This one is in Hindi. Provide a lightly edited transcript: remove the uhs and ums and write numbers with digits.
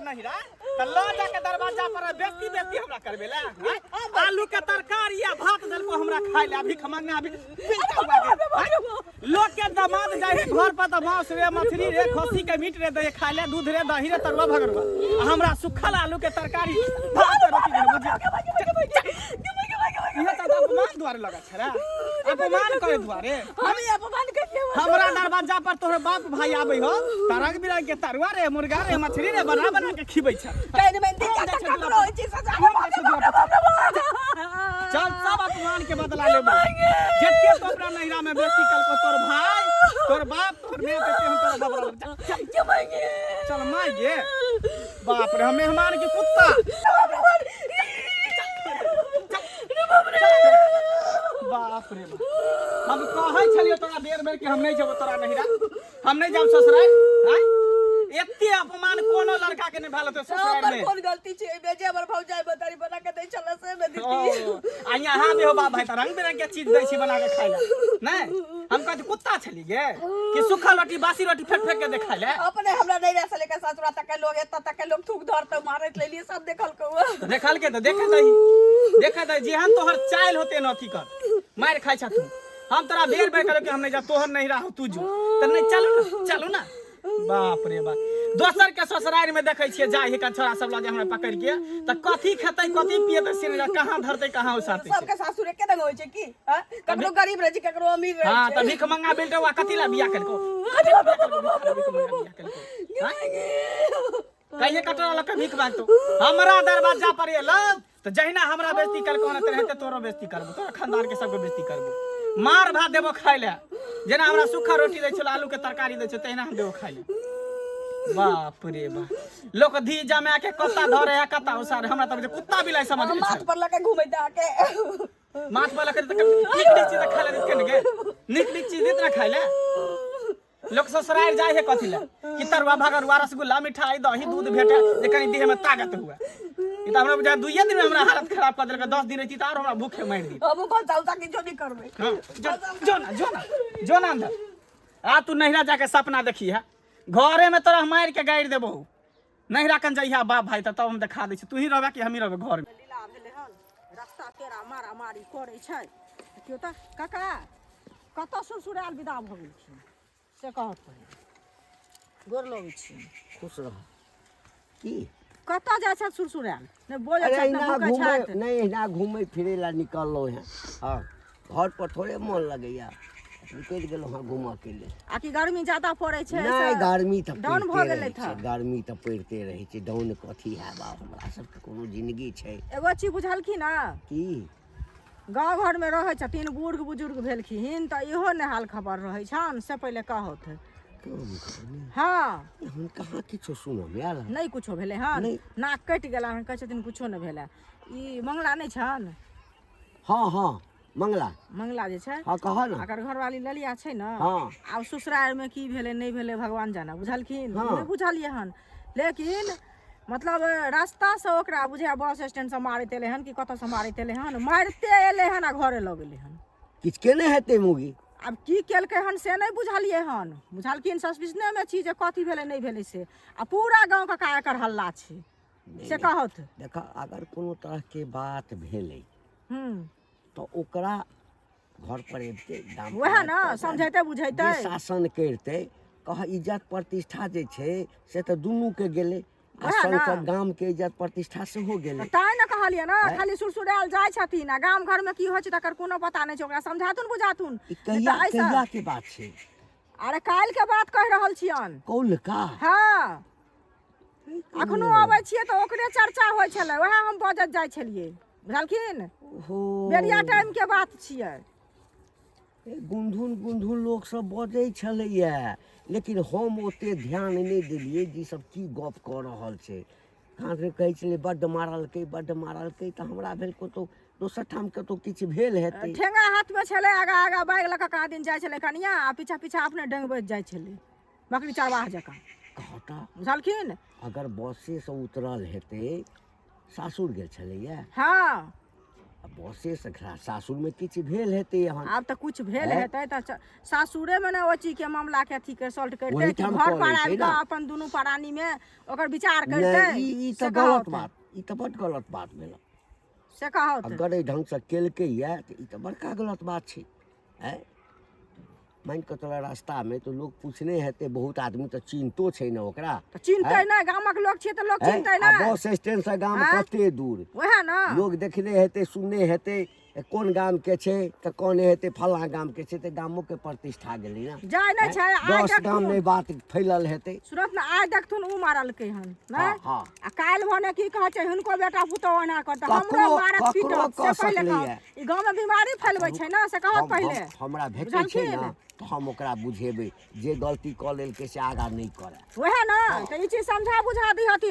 नहिरा त ल जाके दरवाजा पर बेस्ती बेस्ती हमरा करबे ला आलू के तरकारी या भात दल को हमरा खाइ ले अभी खमंगा अभी लोग के दामाद जाय घर पर त मांस रे मछली रे खस्सी के मीट रे दे खाइ ले दूध रे दही रे तरुआ भगरवा हमरा सुखल आलू के तरकारी भात रोटी दे बुझिया ये त अपमान द्वारे लगा छरा अपमान करे द्वारे हम अपमान करिए हमरा दरवाजा पर तोहर बाप भाई आबै हो तरंग बिरंग के तरुआ रे मुर्गा रे मछली रे बना बना के खिबै छ कहने में दी जा ककरो होय छी सजा चल सब अपमान के बदला लेबो जत्ते तो अपना नहिरा में बेसी कल को तोर भाई तोर बाप तोर मां बेटे हम तोर बबरा क्यों मांगे चल मां गे बाप रे हम मेहमान के कुत्ता बाप रे हम कहै छलियो तोरा बेर बेर के हम नहीं जेबो तोरा नहिरा हम नहीं जाब ससुराल हैं एत्ते अपमान कोनो लड़का के नहीं भेल तो ससुराल में कौन गलती छै बेजे हमर भौजाई बतारी बना के दै छला से में दीदी आ यहां में हो बाप भाई त रंग बिरंग के चीज दै छी बना के खाइ ले नहीं हम कहत कुत्ता छली गे कि सूखा रोटी बासी रोटी फेंक फेंक के देखाइ ले अपने हमरा नहीं रह सले के ससुरा तक के लोग एत तक के लोग थूक धर त मारत लेलिए सब देखल को देखल के त देखे दही जेहन तोहर चाइल होते न अथी कर मार खाइ छ तू हम तोरा बेर बेर करे के हम नहीं जा तोहर नहीं रहो तू जो त नहीं चलू ना बाप रे बाप दोसर के ससुराल में देखै छियै जाहि का छोरा सब लगे हमरा पकड़ के त कथी खेतै कथी पियतै से कहां धरतै कहां उसातै सबके सासुर के दंग होय छै की ककरो गरीब रह छै ककरो अमीर रह छै हां त भीख मंगा बेलटवा कथी ला बियाह करको कहिए कटरा लक भीख मांगतो हमरा दरवाजा पर एलो त जहिना हमरा बेइज्जती करको न तेते तोरो बेइज्जती करबो तोरा खानदान के सबके बेइज्जती करबो मार भात देबो खाइ ले जेना हमरा सूखा रोटी दै छलो आलू के तरकारी दै छ तेना हम देबो खाइ ले बाप रे बाप लोग धी जमा के कत्ता धरे है कत्ता उसारे हमरा त कुत्ता बिलाई समझ ले माथ पर लगे घुमै दा के माथ पर लगे त निक चीज खा ले के ने गे निक चीज इतना खाइ ले लोग ससुराल जाय है कथि ले कि तरुआ भगरुआ रसगुल्ला मिठाई दही दूध भेटे जे कनी देह में ताकत हुआ ई त हमरा बुझा 2 दिन में हमरा हालत खराब कर देलक 10 दिन रही त और हमरा भूखे मार दी अब को चलता कि जो नहीं करबे जो ना अंदर आ तू नहिरा जाके सपना देखी है घरे में तोरा मार के गाड़ देबो नहिरा कन जइहा बाप भाई तब हम देखा दै छी तू ही रहबे कि हम ही रहबे घर में लीला भेले हन रास्ता तेरा मारा मारी करे छै क्यों त काका कत ससुराल विदा भ गेल छी से कहत पड़े गोर लगै छी खुश रह की कत जाय छ ससुराल ने बोले छ ना घूमे नहीं ना घूमे फिरे ला निकललो है हां घर पर थोड़े मन लगैया निकल गेलो हां घुमा के लिए आ की गर्मी ज्यादा पड़े छै नहीं गर्मी त डाउन भ गेलै था गर्मी त पड़ते रहे छै डाउन कथी है बाप हमरा सब के कोनो जिंदगी छै एगो चीज बुझल की ना की गांव घर में रहे छथिन बूढ़ बुजुर्ग भेलखिन त इहो ने हाल खबर रहे छन से पहले कहत हां हम कहां किछो सुनो भेल नहीं कुछो भेले हन नाक कटि गेला हन कहै छथिन कुछो न भेले ई मंगला नहीं छन हां मंगला जे छै हां कह ना अकर घरवाली ललिया छै न हां आब ससुराल में की भेले नहीं भेले भगवान जाने बुझलखिन नहीं बुझलिए हन लेकिन मतलब रास्ता से ओकरा बुझा बस स्टैंड से मारते एले हन कि कत से मारते एले हन मारते एले हन आ घरे लगले हन किछ केने हेते मुगी अब की केलकै हन से नहीं बुझलिए हन बुझलखिन सस्पिशने में छी जे कथी भेले नहीं भेले से आ पूरा गांव का एकर हल्ला छै से कहत देखा अगर कोनो तरह के बात भेलै तो ओकरा घर पर एते दाम वह ना समझैते बुझैते शासन करते कह इज्जत प्रतिष्ठा जे छै से त दुनू के गेले संग गांव के इज्जत प्रतिष्ठा से हो गेले ताई ना कहलिए ना खाली सुरसुराल जाय छथिन आ गांव घर में की होय छै तकर कोनो पता नहीं छै ओकरा समझातुन बुझातुन कहिया के बात छै अरे काल के बात कह रहल छियन कौल का हां अखनो आबै छियै त ओकरे चर्चा होय छले वह हम बजत जाय छलिए बुझलखिन बेरिया टाइम के बात छियै गुंधुन लोग सब बजै छलैया लेकिन हम ओते ध्यान नहीं देलिए जी सब की गप क रहल छै कहां से कहै छले बड्ड मारलकै त हमरा भेल को तो दोसर ठाम के तो किछ भेल हेतै ठेंगा हाथ में छले आगा बैग लका कहा दिन जाय छले कनिया आ पीछा अपने डंगबैत जाय छले बकरी चरवाह जका कहता बुझलखिन अगर बसे से उतरल हेतै सासुर गेल छलैया हां बसे सासुर में किछ भेल हेतै एहन आब तऽ कुछ भेल हेतै तऽ सासुरे में ने ओ चीज के मामला के अथी के सॉल्व करतै वही कि ठाम घर कऽ पर लेतै आबि ने। कऽ अपन दुनू प्राणी में ओकर विचार करतै ई से तऽ कहत गलत बात, ई तऽ बड्ड गलत बात भेल। से कहत अगर एहि ढंग से केलकै ये तऽ ई तऽ बड़का गलत बात छै। हैं मान कऽ तोरा रास्ता में तो लोग पूछने हेतै, बहुत आदमी तऽ चिन्हतो छै ने ओकरा। तऽ चिन्हतै नहि, गामक लोग छियै तऽ लोग हैं? चिन्हतै आ नहि, बस स्टैंड से गाम हैं? कते दूर, वएह ना लोग देखने हेतै, सुनने हेतै कोन गाम के छै, तऽ कहने हेतै फलां गाम के छै, तऽ गामो के प्रतिष्ठा गेलै ना। जाय नहि छै। आइ 10 गाम में बात फैलल हेतै। सुनत ने, आइ देखथुन उ मारलकै हन हाँ नहीं हाँ आ काल्हि भने की कहै छै हुनको बेटा पुतौह ओना करतै, हमरो ककरो- मारत ककरो पीटत, कह से पहिले सकलैए। कहत। ई गाँव में बीमारी फैलबै छै ना, से कहत पहिले। हमरा भेटै छै बुझलखिन? ना, तऽ हम ओकरा बुझेबै जे गलती कऽ लेलकै से आगाँ नहि करे। वएह ना, तऽ ई चीज समझा बुझा दिहथिन।